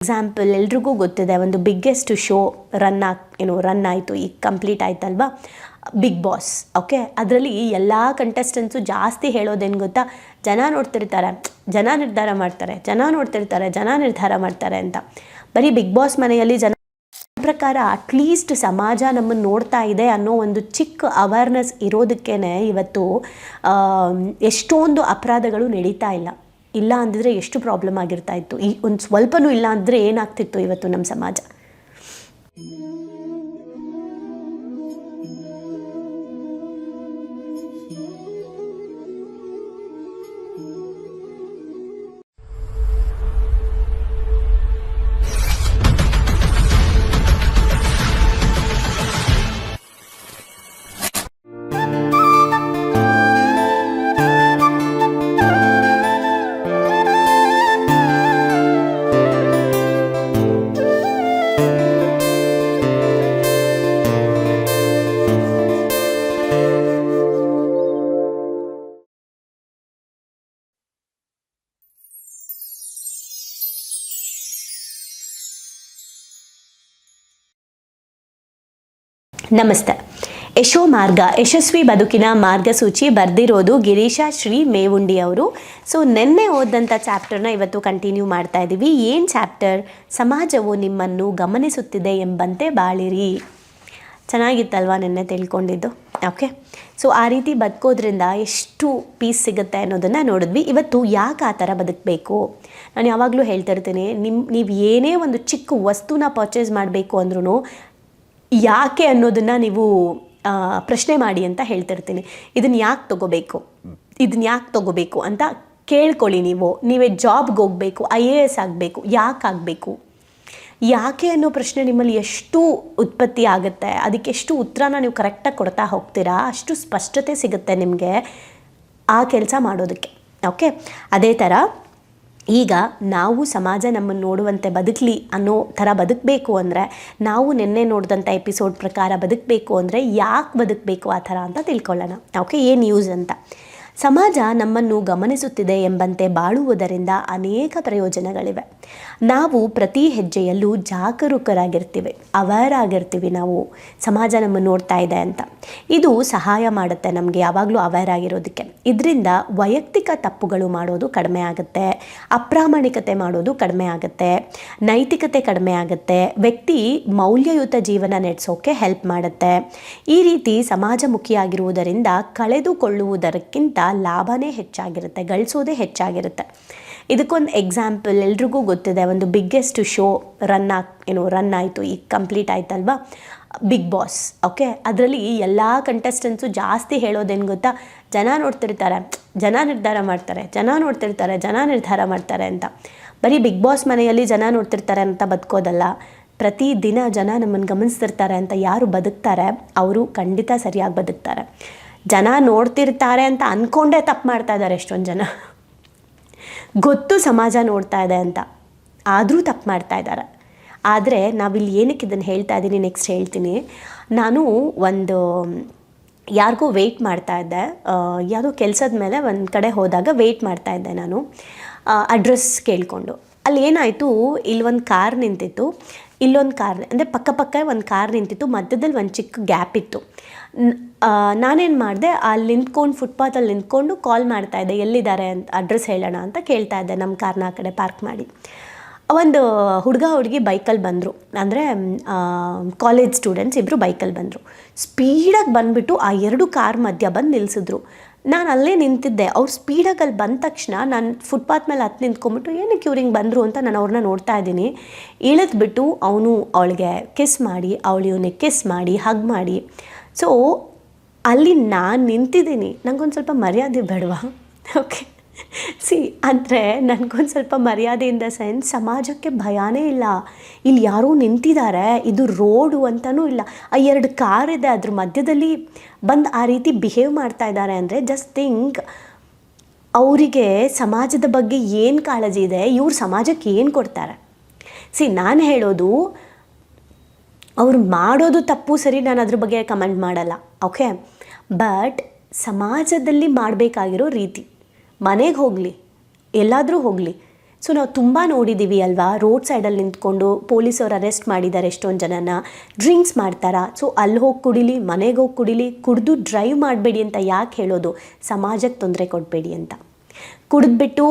Example ಎಲ್ರಿಗೂ ಗೊತ್ತಿದೆ, ಒಂದು ಬಿಗ್ಗೆಸ್ಟ್ ಶೋ ರನ್ ಆಯಿತು, ಈಗ ಕಂಪ್ಲೀಟ್ ಆಯ್ತಲ್ವಾ, ಬಿಗ್ ಬಾಸ್. ಓಕೆ, ಅದರಲ್ಲಿ ಎಲ್ಲ ಕಂಟೆಸ್ಟೆಂಟ್ಸು ಜಾಸ್ತಿ ಹೇಳೋದೇನು ಗೊತ್ತಾ, ಜನ ನೋಡ್ತಿರ್ತಾರೆ, ಜನ ನಿರ್ಧಾರ ಮಾಡ್ತಾರೆ ಅಂತ. ಬರೀ ಬಿಗ್ ಬಾಸ್ ಮನೆಯಲ್ಲಿ ಜನ ಪ್ರಕಾರ ಅಟ್ಲೀಸ್ಟ್ ಸಮಾಜ ನಮ್ಮನ್ನು ನೋಡ್ತಾ ಇದೆ ಅನ್ನೋ ಒಂದು ಚಿಕ್ಕ ಅವೇರ್ನೆಸ್ ಇರೋದಕ್ಕೇ ಇವತ್ತು ಎಷ್ಟೊಂದು ಅಪರಾಧಗಳು ನಡೀತಾ ಇಲ್ಲ ಅಂದಿದ್ರೆ ಎಷ್ಟು ಪ್ರಾಬ್ಲಮ್ ಆಗಿರ್ತಾ ಇತ್ತು. ಈ ಒಂದು ಸ್ವಲ್ಪನೂ ಇಲ್ಲ ಅಂದರೆ ಏನಾಗ್ತಿತ್ತು ಇವತ್ತು ನಮ್ಮ ಸಮಾಜ. ನಮಸ್ತೆ. ಮಾರ್ಗ ಯಶಸ್ವಿ ಬದುಕಿನ ಮಾರ್ಗಸೂಚಿ ಬರೆದಿರೋದು ಗಿರೀಶ ಶ್ರೀ ಮೇವುಂಡಿ ಅವರು. ಸೊ ನೆನ್ನೆ ಓದಂಥ ಚಾಪ್ಟರ್ನ ಇವತ್ತು ಕಂಟಿನ್ಯೂ ಮಾಡ್ತಾ ಇದ್ದೀವಿ. ಏನು ಚಾಪ್ಟರ್? ಸಮಾಜವು ನಿಮ್ಮನ್ನು ಗಮನಿಸುತ್ತಿದೆ ಎಂಬಂತೆ ಬಾಳಿರಿ. ಚೆನ್ನಾಗಿತ್ತಲ್ವಾ ನೆನ್ನೆ ತಿಳ್ಕೊಂಡಿದ್ದು? ಓಕೆ, ಸೊ ಆ ರೀತಿ ಬದುಕೋದ್ರಿಂದ ಎಷ್ಟು ಪೀಸ್ ಸಿಗುತ್ತೆ ಅನ್ನೋದನ್ನು ನೋಡಿದ್ವಿ. ಇವತ್ತು ಯಾಕೆ ಆ ಥರ ಬದುಕಬೇಕು? ನಾನು ಯಾವಾಗಲೂ ಹೇಳ್ತಿರ್ತೀನಿ, ನೀವು ಏನೇ ಒಂದು ಚಿಕ್ಕ ವಸ್ತುನ ಪರ್ಚೇಸ್ ಮಾಡಬೇಕು ಅಂದ್ರೂ ಯಾಕೆ ಅನ್ನೋದನ್ನು ನೀವು ಪ್ರಶ್ನೆ ಮಾಡಿ ಅಂತ ಹೇಳ್ತಿರ್ತೀನಿ. ಇದನ್ನು ಯಾಕೆ ತೊಗೋಬೇಕು ಅಂತ ಕೇಳ್ಕೊಳ್ಳಿ. ನೀವೇ ಜಾಬ್ಗೆ ಹೋಗಬೇಕು, IAS ಆಗಬೇಕು, ಯಾಕೆ ಅನ್ನೋ ಪ್ರಶ್ನೆ ನಿಮ್ಮಲ್ಲಿ ಎಷ್ಟು ಉತ್ಪತ್ತಿ ಆಗುತ್ತೆ, ಅದಕ್ಕೆ ಎಷ್ಟು ಉತ್ತರನ ನೀವು ಕರೆಕ್ಟಾಗಿ ಕೊಡ್ತಾ ಹೋಗ್ತೀರಾ, ಅಷ್ಟು ಸ್ಪಷ್ಟತೆ ಸಿಗುತ್ತೆ ನಿಮಗೆ ಆ ಕೆಲಸ ಮಾಡೋದಕ್ಕೆ. ಓಕೆ, ಅದೇ ಥರ ಈಗ ನಾವು ಸಮಾಜ ನಮ್ಮನ್ನು ನೋಡುವಂತೆ ಬದುಕಲಿ ಅನ್ನೋ ಥರ ಬದುಕಬೇಕು ಅಂದರೆ, ನಾವು ನಿನ್ನೆ ನೋಡಿದಂಥ ಎಪಿಸೋಡ್ ಪ್ರಕಾರ ಬದುಕಬೇಕು ಅಂದರೆ ಯಾಕೆ ಬದುಕಬೇಕು ಆ ಥರ ಅಂತ ತಿಳ್ಕೊಳ್ಳೋಣ. ಓಕೆ, ಏನು ನ್ಯೂಸ್ ಅಂತ. ಸಮಾಜ ನಮ್ಮನ್ನು ಗಮನಿಸುತ್ತಿದೆ ಎಂಬಂತೆ ಬಾಳುವುದರಿಂದ ಅನೇಕ ಪ್ರಯೋಜನಗಳಿವೆ. ನಾವು ಪ್ರತಿ ಹೆಜ್ಜೆಯಲ್ಲೂ ಜಾಗರೂಕರಾಗಿರ್ತೀವಿ, ಅವೇರ್ ಆಗಿರ್ತೀವಿ. ನಾವು ಸಮಾಜ ನಮ್ಮನ್ನು ನೋಡ್ತಾ ಇದೆ ಅಂತ. ಇದು ಸಹಾಯ ಮಾಡುತ್ತೆ ನಮಗೆ ಯಾವಾಗಲೂ ಅವೇರ್ ಆಗಿರೋದಕ್ಕೆ. ಇದರಿಂದ ವೈಯಕ್ತಿಕ ತಪ್ಪುಗಳು ಮಾಡೋದು ಕಡಿಮೆ ಆಗುತ್ತೆ, ಅಪ್ರಾಮಾಣಿಕತೆ ಮಾಡೋದು ಕಡಿಮೆ ಆಗುತ್ತೆ, ನೈತಿಕತೆ ಕಡಿಮೆ ಆಗುತ್ತೆ, ವ್ಯಕ್ತಿ ಮೌಲ್ಯಯುತ ಜೀವನ ನಡೆಸೋಕ್ಕೆ ಹೆಲ್ಪ್ ಮಾಡುತ್ತೆ. ಈ ರೀತಿ ಸಮಾಜಮುಖಿಯಾಗಿರುವುದರಿಂದ ಕಳೆದುಕೊಳ್ಳುವುದಕ್ಕಿಂತ ಲಾಭನೇ ಹೆಚ್ಚಾಗಿರುತ್ತೆ, ಗಳಿಸೋದೇ ಹೆಚ್ಚಾಗಿರುತ್ತೆ. ಇದಕ್ಕೊಂದು ಎಕ್ಸಾಂಪಲ್ ಎಲ್ರಿಗೂ ಗೊತ್ತಿದೆ, ಒಂದು ಬಿಗ್ಗೆಸ್ಟ್ ಶೋ ರನ್ ಆಯಿತು, ಈಗ ಕಂಪ್ಲೀಟ್ ಆಯ್ತಲ್ವಾ, ಬಿಗ್ ಬಾಸ್. ಓಕೆ, ಅದರಲ್ಲಿ ಎಲ್ಲ ಕಂಟೆಸ್ಟೆಂಟ್ಸು ಜಾಸ್ತಿ ಹೇಳೋದೇನು ಗೊತ್ತಾ, ಜನ ನೋಡ್ತಿರ್ತಾರೆ, ಜನ ನಿರ್ಧಾರ ಮಾಡ್ತಾರೆ ಅಂತ. ಬರೀ ಬಿಗ್ ಬಾಸ್ ಮನೆಯಲ್ಲಿ ಜನ ನೋಡ್ತಿರ್ತಾರೆ ಅಂತ ಬದುಕೋದಲ್ಲ, ಪ್ರತಿದಿನ ಜನ ನಮ್ಮನ್ನು ಗಮನಿಸ್ತಿರ್ತಾರೆ ಅಂತ ಯಾರು ಬದುಕ್ತಾರೆ ಅವರು ಖಂಡಿತ ಸರಿಯಾಗಿ ಬದುಕ್ತಾರೆ. ಜನ ನೋಡ್ತಿರ್ತಾರೆ ಅಂತ ಅಂದ್ಕೊಂಡೇ ತಪ್ಪು ಮಾಡ್ತಾ ಇದ್ದಾರೆ ಎಷ್ಟೊಂದು ಜನ. ಗೊತ್ತು ಸಮಾಜ ನೋಡ್ತಾ ಇದೆ ಅಂತ, ಆದರೂ ತಪ್ಪು ಮಾಡ್ತಾ ಇದ್ದಾರೆ. ಆದರೆ ನಾವಿಲ್ಲಿ ಏನಕ್ಕೆ ಇದನ್ನು ಹೇಳ್ತಾ ಇದ್ದೀನಿ, ನೆಕ್ಸ್ಟ್ ಹೇಳ್ತೀನಿ. ನಾನು ಒಂದು ಯಾರಿಗೂ ವೆಯ್ಟ್ ಮಾಡ್ತಾ ಇದ್ದೆ, ಯಾವುದೋ ಕೆಲಸದ ಮೇಲೆ ಒಂದು ಕಡೆ ಹೋದಾಗ ವೆಯ್ಟ್ ಮಾಡ್ತಾ ಇದ್ದೆ ನಾನು, ಅಡ್ರೆಸ್ ಕೇಳಿಕೊಂಡು. ಅಲ್ಲಿ ಏನಾಯಿತು, ಇಲ್ಲೊಂದು ಕಾರ್ ನಿಂತಿತ್ತು, ಇಲ್ಲೊಂದು ಕಾರ್, ಅಂದರೆ ಪಕ್ಕ ಒಂದು ಕಾರ್ ನಿಂತಿತ್ತು, ಮಧ್ಯದಲ್ಲಿ ಒಂದು ಚಿಕ್ಕ ಗ್ಯಾಪ್ ಇತ್ತು. ನಾನೇನು ಮಾಡಿದೆ, ಅಲ್ಲಿ ಫುಟ್ಪಾತಲ್ಲಿ ನಿಂತ್ಕೊಂಡು ಕಾಲ್ ಮಾಡ್ತಾಯಿದ್ದೆ, ಎಲ್ಲಿದ್ದಾರೆ ಅಂತ ಅಡ್ರೆಸ್ ಹೇಳೋಣ ಅಂತ ಕೇಳ್ತಾ ಇದ್ದೆ. ನಮ್ಮ ಕಾರ್ನ ಆ ಕಡೆ ಪಾರ್ಕ್ ಮಾಡಿ ಒಂದು ಹುಡುಗಿ ಬೈಕಲ್ಲಿ ಬಂದರು, ಅಂದರೆ ಕಾಲೇಜ್ ಸ್ಟೂಡೆಂಟ್ಸ್ ಇಬ್ಬರು ಬೈಕಲ್ಲಿ ಬಂದರು. ಸ್ಪೀಡಾಗಿ ಬಂದುಬಿಟ್ಟು ಆ ಎರಡು ಕಾರ್ ಮಧ್ಯ ಬಂದು ನಿಲ್ಲಿಸಿದ್ರು. ನಾನು ಅಲ್ಲೇ ನಿಂತಿದ್ದೆ. ಅವ್ರು ಸ್ಪೀಡಾಗಿ ಅಲ್ಲಿ ಬಂದ ತಕ್ಷಣ ನಾನು ಫುಟ್ಪಾತ್ ಮೇಲೆ ಹತ್ತು ನಿಂತ್ಕೊಂಡ್ಬಿಟ್ಟು ಏನಕ್ಕೆ ಇವ್ರಿಗೆ ಬಂದರು ಅಂತ ನಾನು ಅವ್ರನ್ನ ನೋಡ್ತಾ ಇದ್ದೀನಿ. ಇಳಿದ್ಬಿಟ್ಟು ಅವನು ಅವಳಿಗೆ ಕಿಸ್ ಮಾಡಿ, ಅವಳು ಇವನಿಗೆ ಕಿಸ್ ಮಾಡಿ, ಹಗ್ ಮಾಡಿ. ಸೊ ಅಲ್ಲಿ ನಾನು ನಿಂತಿದ್ದೀನಿ, ನನಗೊಂದು ಸ್ವಲ್ಪ ಮರ್ಯಾದೆ ಬೇಡವಾ? ಓಕೆ, ಅಂದರೆ ನನಗೊಂದು ಸ್ವಲ್ಪ ಮರ್ಯಾದೆ ಇನ್ ದ ಸೆನ್ಸ್, ಸಮಾಜಕ್ಕೆ ಭಯನೇ ಇಲ್ಲ, ಇಲ್ಲಿ ಯಾರೋ ನಿಂತಿದ್ದಾರೆ, ಇದು ರೋಡು ಅಂತಲೂ ಇಲ್ಲ, ಆ ಎರಡು ಕಾರ್ ಇದೆ, ಅದ್ರ ಮಧ್ಯದಲ್ಲಿ ಬಂದು ಆ ರೀತಿ ಬಿಹೇವ್ ಮಾಡ್ತಾ ಇದ್ದಾರೆ ಅಂದರೆ ಜಸ್ಟ್ ಥಿಂಕ್, ಅವರಿಗೆ ಸಮಾಜದ ಬಗ್ಗೆ ಏನು ಕಾಳಜಿ ಇದೆ, ಇವ್ರು ಸಮಾಜಕ್ಕೆ ಏನು ಕೊಡ್ತಾರೆ? ನಾನು ಹೇಳೋದು, ಅವ್ರು ಮಾಡೋದು ತಪ್ಪು ಸರಿ, ನಾನು ಅದ್ರ ಬಗ್ಗೆ ಕಮೆಂಟ್ ಮಾಡಲ್ಲ. ಓಕೆ, ಬಟ್ ಸಮಾಜದಲ್ಲಿ ಮಾಡಬೇಕಾಗಿರೋ ರೀತಿ, ಮನೆಗೆ ಹೋಗಲಿ, ಎಲ್ಲಾದರೂ ಹೋಗಲಿ, ಸೊ ನಾವು ತುಂಬ ನೋಡಿದ್ದೀವಿ ಅಲ್ವಾ, ರೋಡ್ ಸೈಡಲ್ಲಿ ನಿಂತ್ಕೊಂಡು ಪೊಲೀಸವ್ರು ಅರೆಸ್ಟ್ ಮಾಡಿದ್ದಾರೆ ಎಷ್ಟೊಂದು ಜನನ. ಡ್ರಿಂಕ್ಸ್ ಮಾಡ್ತಾರಾ? ಸೊ ಅಲ್ಲಿ ಹೋಗಿ ಕುಡಿಲಿ, ಮನೆಗೆ ಹೋಗಿ ಕುಡಿಲಿ, ಕುಡಿದು ಡ್ರೈವ್ ಮಾಡಬೇಡಿ ಅಂತ ಯಾಕೆ ಹೇಳೋದು? ಸಮಾಜಕ್ಕೆ ತೊಂದರೆ ಕೊಡಬೇಡಿ ಅಂತ. ಕುಡಿದ್ಬಿಟ್ಟು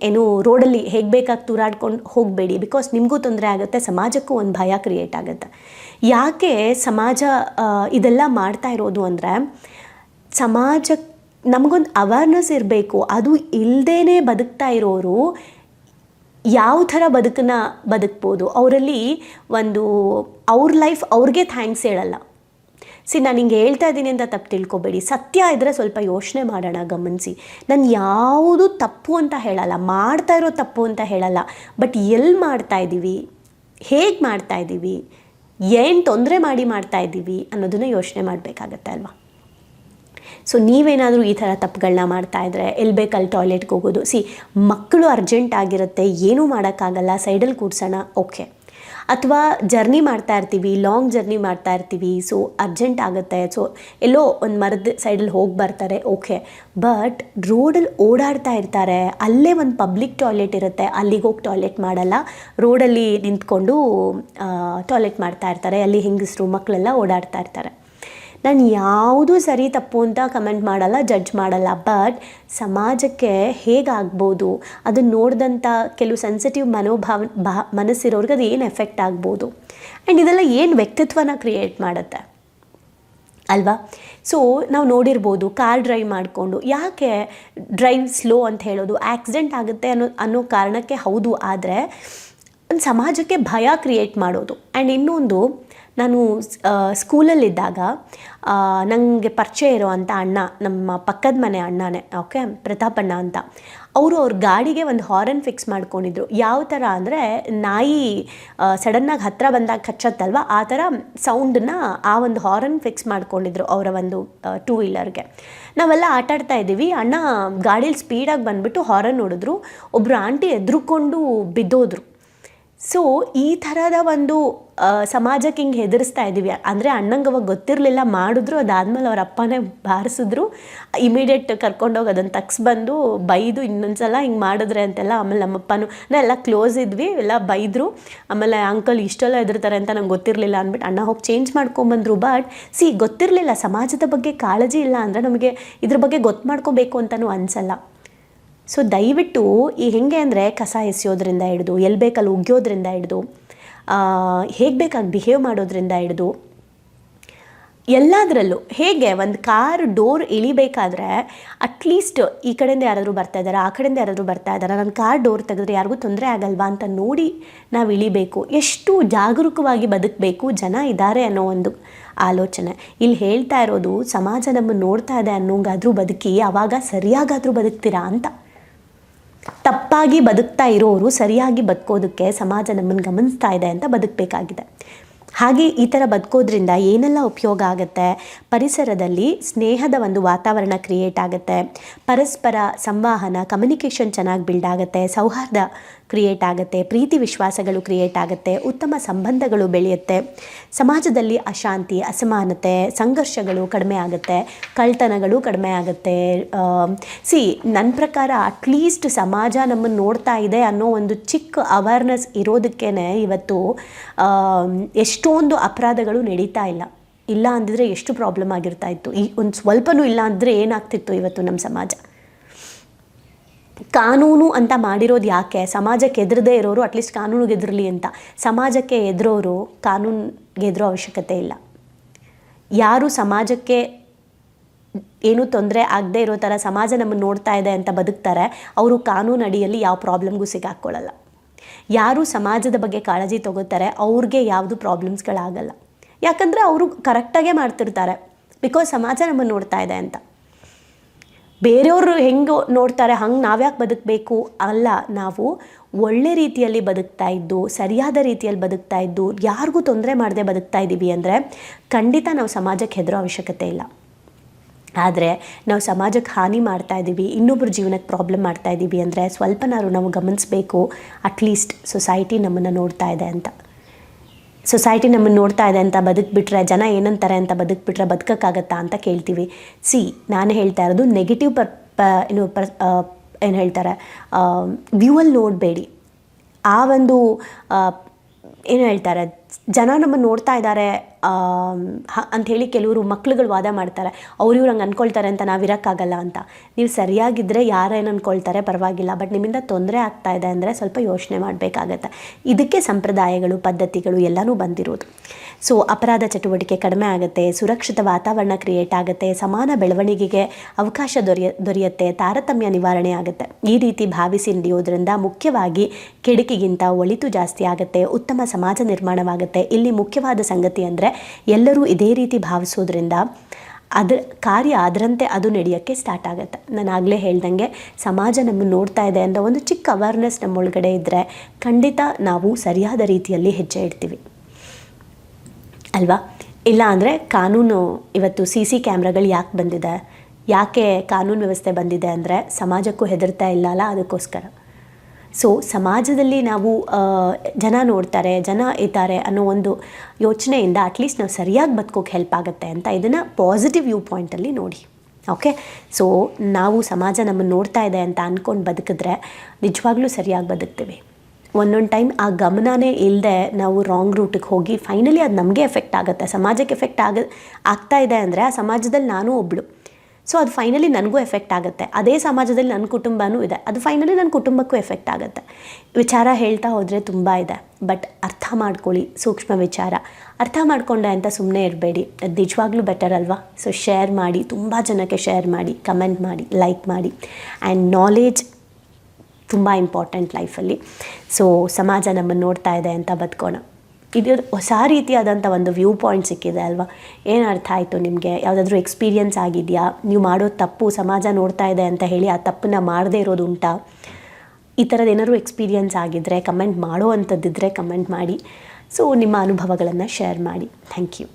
ಏನು ರೋಡಲ್ಲಿ ಹೇಗೆ ಬೇಕಾಗಿ ತೂರಾಡ್ಕೊಂಡು ಹೋಗಬೇಡಿ, ಬಿಕಾಸ್ ನಿಮಗೂ ತೊಂದರೆ ಆಗುತ್ತೆ, ಸಮಾಜಕ್ಕೂ ಒಂದು ಭಯ ಕ್ರಿಯೇಟ್ ಆಗುತ್ತೆ. ಯಾಕೆ ಸಮಾಜ ಇದೆಲ್ಲ ಮಾಡ್ತಾ ಇರೋದು ಅಂದರೆ, ಸಮಾಜಕ್ಕೆ ನಮಗೊಂದು ಅವೇರ್ನೆಸ್ ಇರಬೇಕು. ಅದು ಇಲ್ಲದೇ ಬದುಕ್ತಾ ಇರೋರು ಯಾವ ಥರ ಬದುಕನ್ನ ಬದುಕ್ಬೋದು, ಅವರಲ್ಲಿ ಒಂದು ಅವ್ರ ಲೈಫ್ ಅವ್ರಿಗೆ ಥ್ಯಾಂಕ್ಸ್ ಹೇಳಲ್ಲ. ನಾನು ಹಿಂಗೆ ಹೇಳ್ತಾ ಇದ್ದೀನಿ ಅಂತ ತಪ್ಪು ತಿಳ್ಕೊಬೇಡಿ. ಸತ್ಯ ಇದ್ದರೆ ಸ್ವಲ್ಪ ಯೋಚನೆ ಮಾಡೋಣ, ಗಮನಿಸಿ. ನಾನು ಯಾವುದು ತಪ್ಪು ಅಂತ ಹೇಳಲ್ಲ, ಮಾಡ್ತಾ ಇರೋ ತಪ್ಪು ಅಂತ ಹೇಳಲ್ಲ. ಬಟ್ ಎಲ್ಲಿ ಮಾಡ್ತಾಯಿದ್ದೀವಿ, ಹೇಗೆ ಮಾಡ್ತಾಯಿದ್ದೀವಿ, ಏನು ತೊಂದರೆ ಮಾಡಿ ಮಾಡ್ತಾಯಿದ್ದೀವಿ ಅನ್ನೋದನ್ನು ಯೋಚನೆ ಮಾಡಬೇಕಾಗತ್ತೆ ಅಲ್ವಾ. ಸೊ ನೀವೇನಾದರೂ ಈ ಥರ ತಪ್ಪುಗಳನ್ನ ಮಾಡ್ತಾಯಿದ್ರೆ ಎಲ್ಲಿ ಬೇಕಲ್ಲಿ ಟಾಯ್ಲೆಟ್ಗೆ ಹೋಗೋದು. ಮಕ್ಕಳು ಅರ್ಜೆಂಟ್ ಆಗಿರುತ್ತೆ, ಏನೂ ಮಾಡೋಕ್ಕಾಗಲ್ಲ, ಸೈಡಲ್ಲಿ ಕೂಡ್ಸೋಣ, ಓಕೆ. ಅಥವಾ ಜರ್ನಿ ಮಾಡ್ತಾ ಇರ್ತೀವಿ, ಲಾಂಗ್ ಜರ್ನಿ ಮಾಡ್ತಾ ಇರ್ತೀವಿ, ಸೊ ಅರ್ಜೆಂಟ್ ಆಗುತ್ತೆ, ಸೊ ಎಲ್ಲೋ ಒಂದು ಮರದ ಸೈಡಲ್ಲಿ ಹೋಗಿ ಬರ್ತಾರೆ, ಓಕೆ. ಬಟ್ ರೋಡಲ್ಲಿ ಓಡಾಡ್ತಾ ಇರ್ತಾರೆ, ಅಲ್ಲೇ ಒಂದು ಪಬ್ಲಿಕ್ ಟಾಯ್ಲೆಟ್ ಇರುತ್ತೆ, ಅಲ್ಲಿಗೆ ಹೋಗಿ ಟಾಯ್ಲೆಟ್ ಮಾಡಲ್ಲ, ರೋಡಲ್ಲಿ ನಿಂತ್ಕೊಂಡು ಟಾಯ್ಲೆಟ್ ಮಾಡ್ತಾ ಇರ್ತಾರೆ, ಅಲ್ಲಿ ಹೆಂಗಸರು ಮಕ್ಕಳೆಲ್ಲ ಓಡಾಡ್ತಾ ಇರ್ತಾರೆ. ನಾನು ಯಾವುದೂ ಸರಿ ತಪ್ಪು ಅಂತ ಕಮೆಂಟ್ ಮಾಡಲ್ಲ, ಜಡ್ಜ್ ಮಾಡಲ್ಲ. ಬಟ್ ಸಮಾಜಕ್ಕೆ ಹೇಗಾಗ್ಬೋದು, ಅದನ್ನು ನೋಡಿದಂಥ ಕೆಲವು ಸೆನ್ಸಿಟಿವ್ ಮನಸ್ಸಿರೋರ್ಗೆ ಅದು ಏನು ಎಫೆಕ್ಟ್ ಆಗ್ಬೋದು, ಆ್ಯಂಡ್ ಇದೆಲ್ಲ ಏನು ವ್ಯಕ್ತಿತ್ವನ ಕ್ರಿಯೇಟ್ ಮಾಡುತ್ತೆ ಅಲ್ವಾ. ಸೊ ನಾವು ನೋಡಿರ್ಬೋದು, ಕಾರ್ ಡ್ರೈವ್ ಮಾಡಿಕೊಂಡು, ಯಾಕೆ ಡ್ರೈವ್ ಸ್ಲೋ ಅಂತ ಹೇಳೋದು, ಆಕ್ಸಿಡೆಂಟ್ ಆಗುತ್ತೆ ಅನ್ನೋ ಕಾರಣಕ್ಕೆ ಹೌದು. ಆದರೆ ಒಂದು ಸಮಾಜಕ್ಕೆ ಭಯ ಕ್ರಿಯೇಟ್ ಮಾಡೋದು. ಆ್ಯಂಡ್ ಇನ್ನೊಂದು, ನಾನು ಸ್ಕೂಲಲ್ಲಿದ್ದಾಗ ನನಗೆ ಪರಿಚಯ ಇರೋ ಅಂಥ ಅಣ್ಣ, ನಮ್ಮ ಪಕ್ಕದ ಮನೆ ಅಣ್ಣನೇ, ಓಕೆ, ಪ್ರತಾಪಣ್ಣ ಅಂತ. ಅವ್ರ ಗಾಡಿಗೆ ಒಂದು ಹಾರನ್ ಫಿಕ್ಸ್ ಮಾಡ್ಕೊಂಡಿದ್ರು. ಯಾವ ಥರ ಅಂದರೆ, ನಾಯಿ ಸಡನ್ನಾಗಿ ಹತ್ತಿರ ಬಂದಾಗ ಕಚ್ಚತ್ತಲ್ವ, ಆ ಥರ ಸೌಂಡನ್ನ ಆ ಒಂದು ಹಾರನ್ ಫಿಕ್ಸ್ ಮಾಡ್ಕೊಂಡಿದ್ರು ಅವರ ಒಂದು ಟೂ ವೀಲರ್ಗೆ. ನಾವೆಲ್ಲ ಆಟಾಡ್ತಾ ಇದ್ದೀವಿ, ಅಣ್ಣ ಗಾಡೀಲಿ ಸ್ಪೀಡಾಗಿ ಬಂದುಬಿಟ್ಟು ಹಾರನ್ ನೋಡಿದ್ರು, ಒಬ್ಬರು ಆಂಟಿ ಎದ್ರುಕೊಂಡು ಬಿದ್ದೋದ್ರು. ಸೊ ಈ ಥರದ ಒಂದು ಸಮಾಜಕ್ಕೆ ಹಿಂಗೆ ಹೆದರಿಸ್ತಾ ಇದ್ದೀವಿ. ಅಂದರೆ ಅಣ್ಣಂಗೆ ಅವಾಗ ಗೊತ್ತಿರಲಿಲ್ಲ, ಮಾಡಿದ್ರು, ಅದಾದಮೇಲೆ ಅವ್ರ ಅಪ್ಪನೇ ಬಾರಿಸಿದ್ರು, ಇಮಿಡಿಯೇಟ್ ಕರ್ಕೊಂಡೋಗಿ ಅದನ್ನು ಬಂದು ಬೈದು, ಇನ್ನೊಂದು ಸಲ ಹಿಂಗೆ ಮಾಡಿದ್ರೆ ಅಂತೆಲ್ಲ. ಆಮೇಲೆ ನಮ್ಮಪ್ಪನೂ ಎಲ್ಲ ಕ್ಲೋಸ್ ಇದ್ವಿ, ಎಲ್ಲ ಬೈದರು. ಆಮೇಲೆ ಅಂಕಲ್ ಇಷ್ಟೆಲ್ಲ ಹೆದರ್ತಾರೆ ಅಂತ ನಂಗೆ ಗೊತ್ತಿರಲಿಲ್ಲ ಅಂದ್ಬಿಟ್ಟು ಅಣ್ಣ ಹೋಗಿ ಚೇಂಜ್ ಮಾಡ್ಕೊಂಬಂದರು. ಬಟ್ ಗೊತ್ತಿರಲಿಲ್ಲ, ಸಮಾಜದ ಬಗ್ಗೆ ಕಾಳಜಿ ಇಲ್ಲ ಅಂದರೆ ನಮಗೆ ಇದ್ರ ಬಗ್ಗೆ ಗೊತ್ತು ಮಾಡ್ಕೋಬೇಕು ಅಂತಲೂ ಅನಿಸಲ್ಲ. ಸೊ ದಯವಿಟ್ಟು ಈ ಹೆಂಗೆ ಅಂದರೆ, ಕಸ ಎಸೆಯೋದ್ರಿಂದ ಹಿಡಿದು, ಎಲ್ಲಿ ಬೇಕಲ್ಲಿ ಉಗ್ಯೋದ್ರಿಂದ ಹಿಡಿದು, ಹೇಗೆ ಬೇಕಾಗಿ ಬಿಹೇವ್ ಮಾಡೋದ್ರಿಂದ ಹಿಡಿದು, ಎಲ್ಲದರಲ್ಲೂ ಹೇಗೆ ಒಂದು ಕಾರ್ ಡೋರ್ ಇಳಿಬೇಕಾದ್ರೆ ಅಟ್ಲೀಸ್ಟ್ ಈ ಕಡೆಯಿಂದ ಯಾರಾದರೂ ಬರ್ತಾ ಇದ್ದಾರೆ, ಆ ಕಡೆಯಿಂದ ಯಾರಾದರೂ ಬರ್ತಾ ಇದ್ದಾರೆ, ನನ್ನ ಕಾರ್ ಡೋರ್ ತೆಗೆದ್ರೆ ಯಾರಿಗೂ ತೊಂದರೆ ಆಗಲ್ವಾ ಅಂತ ನೋಡಿ ನಾವು ಇಳಿಬೇಕು. ಎಷ್ಟು ಜಾಗರೂಕವಾಗಿ ಬದುಕಬೇಕು, ಜನ ಇದ್ದಾರೆ ಅನ್ನೋ ಒಂದು ಆಲೋಚನೆ. ಇಲ್ಲಿ ಹೇಳ್ತಾ ಇರೋದು, ಸಮಾಜ ನಮ್ಮನ್ನು ನೋಡ್ತಾ ಇದೆ ಅನ್ನೋಂಗಾದರೂ ಬದುಕಿ, ಆವಾಗ ಸರಿಯಾಗಾದರೂ ಬದುಕ್ತೀರಾ ಅಂತ. ತಪ್ಪಾಗಿ ಬದುಕ್ತಾ ಇರೋರು ಸರಿಯಾಗಿ ಬದುಕೋದಕ್ಕೆ ಸಮಾಜ ನಮ್ಮನ್ನು ಗಮನಿಸ್ತಾ ಇದೆ ಅಂತ ಬದುಕಬೇಕಾಗಿದೆ. ಹಾಗೆ ಈ ಥರ ಬದುಕೋದ್ರಿಂದ ಏನೆಲ್ಲ ಉಪಯೋಗ ಆಗುತ್ತೆ, ಪರಿಸರದಲ್ಲಿ ಸ್ನೇಹದ ಒಂದು ವಾತಾವರಣ ಕ್ರಿಯೇಟ್ ಆಗುತ್ತೆ, ಪರಸ್ಪರ ಸಂವಹನ ಕಮ್ಯುನಿಕೇಷನ್ ಚೆನ್ನಾಗಿ ಬಿಲ್ಡ್ ಆಗುತ್ತೆ, ಸೌಹಾರ್ದ ಕ್ರಿಯೇಟ್ ಆಗುತ್ತೆ, ಪ್ರೀತಿ ವಿಶ್ವಾಸಗಳು ಕ್ರಿಯೇಟ್ ಆಗುತ್ತೆ, ಉತ್ತಮ ಸಂಬಂಧಗಳು ಬೆಳೆಯುತ್ತೆ, ಸಮಾಜದಲ್ಲಿ ಅಶಾಂತಿ, ಅಸಮಾನತೆ, ಸಂಘರ್ಷಗಳು ಕಡಿಮೆ ಆಗುತ್ತೆ, ಕಳ್ತನಗಳು ಕಡಿಮೆ ಆಗುತ್ತೆ. ನನ್ನ ಪ್ರಕಾರ ಅಟ್ಲೀಸ್ಟ್ ಸಮಾಜ ನಮ್ಮನ್ನು ನೋಡ್ತಾ ಇದೆ ಅನ್ನೋ ಒಂದು ಚಿಕ್ಕ ಅವೇರ್ನೆಸ್ ಇರೋದಕ್ಕೇ ಇವತ್ತು ಎಷ್ಟೊಂದು ಅಪರಾಧಗಳು ನಡೀತಾ ಇಲ್ಲ ಅಂದಿದ್ರೆ ಎಷ್ಟು ಪ್ರಾಬ್ಲಮ್ ಆಗಿರ್ತಾ ಇತ್ತು. ಈ ಒಂದು ಸ್ವಲ್ಪನೂ ಇಲ್ಲ ಅಂದರೆ ಏನಾಗ್ತಿತ್ತು ಇವತ್ತು ನಮ್ಮ ಸಮಾಜ. ಕಾನೂನು ಅಂತ ಮಾಡಿರೋದು ಯಾಕೆ, ಸಮಾಜಕ್ಕೆ ಎದುರದೇ ಇರೋರು ಅಟ್ಲೀಸ್ಟ್ ಕಾನೂನಿಗೆ ಎದುರಲಿ ಅಂತ. ಸಮಾಜಕ್ಕೆ ಎದುರೋರು ಕಾನೂನಿಗೆ ಎದುರೋ ಅವಶ್ಯಕತೆ ಇಲ್ಲ. ಯಾರು ಸಮಾಜಕ್ಕೆ ಏನೂ ತೊಂದರೆ ಆಗದೆ ಇರೋ ಥರ ಸಮಾಜ ನಮ್ಮನ್ನು ನೋಡ್ತಾ ಇದೆ ಅಂತ ಬದುಕ್ತಾರೆ, ಅವರು ಕಾನೂನು ಅಡಿಯಲ್ಲಿ ಯಾವ ಪ್ರಾಬ್ಲಮ್ಗೂ ಸಿಗಾಕ್ಕೊಳ್ಳಲ್ಲ. ಯಾರು ಸಮಾಜದ ಬಗ್ಗೆ ಕಾಳಜಿ ತಗೋತಾರೆ ಅವ್ರಿಗೆ ಯಾವುದು ಪ್ರಾಬ್ಲಮ್ಸ್ಗಳಾಗಲ್ಲ. ಯಾಕಂದರೆ ಅವರು ಕರೆಕ್ಟಾಗೇ ಮಾಡ್ತಿರ್ತಾರೆ, ಬಿಕಾಸ್ ಸಮಾಜ ನಮ್ಮನ್ನು ನೋಡ್ತಾ ಇದೆ ಅಂತ. ಬೇರೆಯವರು ಹೆಂಗೆ ನೋಡ್ತಾರೆ ಹಂಗೆ ನಾವ್ಯಾಕೆ ಬದುಕಬೇಕು ಅಲ್ಲ, ನಾವು ಒಳ್ಳೆ ರೀತಿಯಲ್ಲಿ ಬದುಕ್ತಾ ಇದ್ದು, ಸರಿಯಾದ ರೀತಿಯಲ್ಲಿ ಬದುಕ್ತಾ ಇದ್ದು, ಯಾರಿಗೂ ತೊಂದರೆ ಮಾಡದೆ ಬದುಕ್ತಾ ಇದ್ದೀವಿ ಅಂದರೆ ಖಂಡಿತ ನಾವು ಸಮಾಜಕ್ಕೆ ಹೆದರೋ ಅವಶ್ಯಕತೆ ಇಲ್ಲ. ಆದರೆ ನಾವು ಸಮಾಜಕ್ಕೆ ಹಾನಿ ಮಾಡ್ತಾ ಇದ್ದೀವಿ, ಇನ್ನೊಬ್ಬರ ಜೀವನಕ್ಕೆ ಪ್ರಾಬ್ಲಮ್ ಮಾಡ್ತಾ ಇದ್ದೀವಿ ಅಂದರೆ ಸ್ವಲ್ಪನಾದ್ರು ನಾವು ಗಮನಿಸಬೇಕು. ಅಟ್ಲೀಸ್ಟ್ ಸೊಸೈಟಿ ನಮ್ಮನ್ನು ನೋಡ್ತಾ ಇದೆ ಅಂತ. ಸೊಸೈಟಿ ನಮ್ಮನ್ನು ನೋಡ್ತಾ ಇದೆ ಅಂತ ಬದುಕಿಬಿಟ್ರೆ, ಜನ ಏನಂತಾರೆ ಅಂತ ಬದುಕಿಬಿಟ್ರೆ ಬದುಕೋಕ್ಕಾಗತ್ತಾ ಅಂತ ಕೇಳ್ತೀವಿ. ನಾನು ಹೇಳ್ತಾ ಇರೋದು ನೆಗೆಟಿವ್ ಏನು ಹೇಳ್ತಾರೆ ವ್ಯೂವಲ್ಲಿ ನೋಡಬೇಡಿ. ಆ ಒಂದು ಏನು ಹೇಳ್ತಾರೆ, ಜನ ನಮ್ಮನ್ನು ನೋಡ್ತಾ ಇದ್ದಾರೆ ಅಂಥೇಳಿ ಕೆಲವರು ಮಕ್ಳುಗಳು ವಾದ ಮಾಡ್ತಾರೆ, ಅವ್ರು ಇವ್ರು ಹಂಗೆ ಅಂದ್ಕೊಳ್ತಾರೆ ಅಂತ ನಾವು ಇರೋಕ್ಕಾಗಲ್ಲ ಅಂತ. ನೀವು ಸರಿಯಾಗಿದ್ದರೆ ಯಾರೇನು ಅಂದ್ಕೊಳ್ತಾರೆ ಪರವಾಗಿಲ್ಲ, ಬಟ್ ನಿಮ್ಮಿಂದ ತೊಂದರೆ ಆಗ್ತಾ ಇದೆ ಅಂದರೆ ಸ್ವಲ್ಪ ಯೋಚನೆ ಮಾಡಬೇಕಾಗತ್ತೆ. ಇದಕ್ಕೆ ಸಂಪ್ರದಾಯಗಳು, ಪದ್ಧತಿಗಳು ಎಲ್ಲನೂ ಬಂದಿರೋದು. ಸೊ ಅಪರಾಧ ಚಟುವಟಿಕೆ ಕಡಿಮೆ ಆಗುತ್ತೆ, ಸುರಕ್ಷಿತ ವಾತಾವರಣ ಕ್ರಿಯೇಟ್ ಆಗುತ್ತೆ, ಸಮಾನ ಬೆಳವಣಿಗೆಗೆ ಅವಕಾಶ ದೊರೆಯುತ್ತೆ, ತಾರತಮ್ಯ ನಿವಾರಣೆ ಆಗುತ್ತೆ. ಈ ರೀತಿ ಭಾವಿಸಿ ನಡೆಯೋದ್ರಿಂದ ಮುಖ್ಯವಾಗಿ ಕೆಡುಕಿಗಿಂತ ಒಳಿತು ಜಾಸ್ತಿ ಆಗುತ್ತೆ, ಉತ್ತಮ ಸಮಾಜ ನಿರ್ಮಾಣವಾಗುತ್ತೆ. ಇಲ್ಲಿ ಮುಖ್ಯವಾದ ಸಂಗತಿ ಅಂದರೆ ಎಲ್ಲರೂ ಇದೇ ರೀತಿ ಭಾವಿಸೋದ್ರಿಂದ ಕಾರ್ಯ ಅದರಂತೆ ಅದು ನಡೆಯೋಕ್ಕೆ ಸ್ಟಾರ್ಟ್ ಆಗುತ್ತೆ. ನಾನು ಆಗಲೇ ಹೇಳ್ದಂಗೆ ಸಮಾಜ ನಮ್ಮನ್ನು ನೋಡ್ತಾ ಇದೆ ಅನ್ನೋ ಒಂದು ಚಿಕ್ಕ ಅವೇರ್ನೆಸ್ ನಮ್ಮೊಳಗಡೆ ಇದ್ದರೆ ಖಂಡಿತ ನಾವು ಸರಿಯಾದ ರೀತಿಯಲ್ಲಿ ಹೆಜ್ಜೆ ಇಡ್ತೀವಿ ಅಲ್ವಾ. ಇಲ್ಲ ಅಂದರೆ ಕಾನೂನು, ಇವತ್ತು CC ಕ್ಯಾಮ್ರಾಗಳು ಯಾಕೆ ಬಂದಿದೆ, ಯಾಕೆ ಕಾನೂನು ವ್ಯವಸ್ಥೆ ಬಂದಿದೆ ಅಂದರೆ ಸಮಾಜಕ್ಕೂ ಹೆದರ್ತಾ ಇಲ್ಲ ಅಲ್ಲ, ಅದಕ್ಕೋಸ್ಕರ. ಸೊ ಸಮಾಜದಲ್ಲಿ ನಾವು ಜನ ನೋಡ್ತಾರೆ, ಜನ ಇದ್ದಾರೆ ಅನ್ನೋ ಒಂದು ಯೋಚನೆಯಿಂದ ಅಟ್ಲೀಸ್ಟ್ ನಾವು ಸರಿಯಾಗಿ ಬದುಕೋಕೆ ಹೆಲ್ಪ್ ಆಗುತ್ತೆ ಅಂತ ಇದನ್ನು ಪಾಸಿಟಿವ್ ವ್ಯೂ ಪಾಯಿಂಟಲ್ಲಿ ನೋಡಿ. ಓಕೆ, ಸೊ ನಾವು ಸಮಾಜ ನಮ್ಮನ್ನು ನೋಡ್ತಾ ಇದೆ ಅಂತ ಅಂದ್ಕೊಂಡು ಬದುಕಿದ್ರೆ ನಿಜವಾಗ್ಲೂ ಸರಿಯಾಗಿ ಬದುಕ್ತೀವಿ. ಒಂದೊಂದು ಟೈಮ್ ಆ ಗಮನನೇ ಇಲ್ಲದೆ ನಾವು ರಾಂಗ್ ರೂಟಿಗೆ ಹೋಗಿ ಫೈನಲಿ ಅದು ನಮಗೆ ಎಫೆಕ್ಟ್ ಆಗುತ್ತೆ, ಸಮಾಜಕ್ಕೆ ಎಫೆಕ್ಟ್ ಆಗ್ತಾ ಇದೆ ಅಂದರೆ ಆ ಸಮಾಜದಲ್ಲಿ ನಾನು ಒಬ್ಬಳು. ಸೊ ಅದು ಫೈನಲಿ ನನಗೂ ಎಫೆಕ್ಟ್ ಆಗುತ್ತೆ. ಅದೇ ಸಮಾಜದಲ್ಲಿ ನನ್ನ ಕುಟುಂಬನೂ ಇದೆ, ಅದು ಫೈನಲಿ ನನ್ನ ಕುಟುಂಬಕ್ಕೂ ಎಫೆಕ್ಟ್ ಆಗುತ್ತೆ. ವಿಚಾರ ಹೇಳ್ತಾ ಹೋದರೆ ತುಂಬ ಇದೆ, ಬಟ್ ಅರ್ಥ ಮಾಡ್ಕೊಳ್ಳಿ. ಸೂಕ್ಷ್ಮ ವಿಚಾರ ಅರ್ಥ ಮಾಡಿಕೊಂಡೆ ಅಂತ ಸುಮ್ಮನೆ ಇರಬೇಡಿ, ಅದು ನಿಜವಾಗ್ಲೂ ಬೆಟರ್ ಅಲ್ವಾ. ಸೊ ಶೇರ್ ಮಾಡಿ, ತುಂಬ ಜನಕ್ಕೆ ಶೇರ್ ಮಾಡಿ, ಕಮೆಂಟ್ ಮಾಡಿ, ಲೈಕ್ ಮಾಡಿ. ಆ್ಯಂಡ್ ನಾಲೆಜ್ ತುಂಬ ಇಂಪಾರ್ಟೆಂಟ್ ಲೈಫಲ್ಲಿ. ಸೊ ಸಮಾಜ ನಮ್ಮನ್ನು ನೋಡ್ತಾ ಇದೆ ಅಂತ ಬದುಕೋಣ. ಇದು ಹೊಸ ರೀತಿಯಾದಂಥ ಒಂದು ವ್ಯೂ ಪಾಯಿಂಟ್ ಸಿಕ್ಕಿದೆ ಅಲ್ವಾ. ಏನು ಅರ್ಥ ಆಯಿತು ನಿಮಗೆ? ಯಾವುದಾದ್ರೂ ಎಕ್ಸ್ಪೀರಿಯನ್ಸ್ ಆಗಿದೆಯಾ? ನೀವು ಮಾಡೋ ತಪ್ಪು ಸಮಾಜ ನೋಡ್ತಾ ಇದೆ ಅಂತ ಹೇಳಿ ಆ ತಪ್ಪನ್ನ ಮಾಡದೇ ಇರೋದು ಉಂಟಾ? ಈ ಥರದ್ದು ಏನಾದರೂ ಎಕ್ಸ್ಪೀರಿಯನ್ಸ್ ಆಗಿದ್ದರೆ, ಕಮೆಂಟ್ ಮಾಡೋ ಅಂಥದ್ದಿದ್ದರೆ ಕಮೆಂಟ್ ಮಾಡಿ. ಸೊ ನಿಮ್ಮ ಅನುಭವಗಳನ್ನು ಶೇರ್ ಮಾಡಿ. Thank you.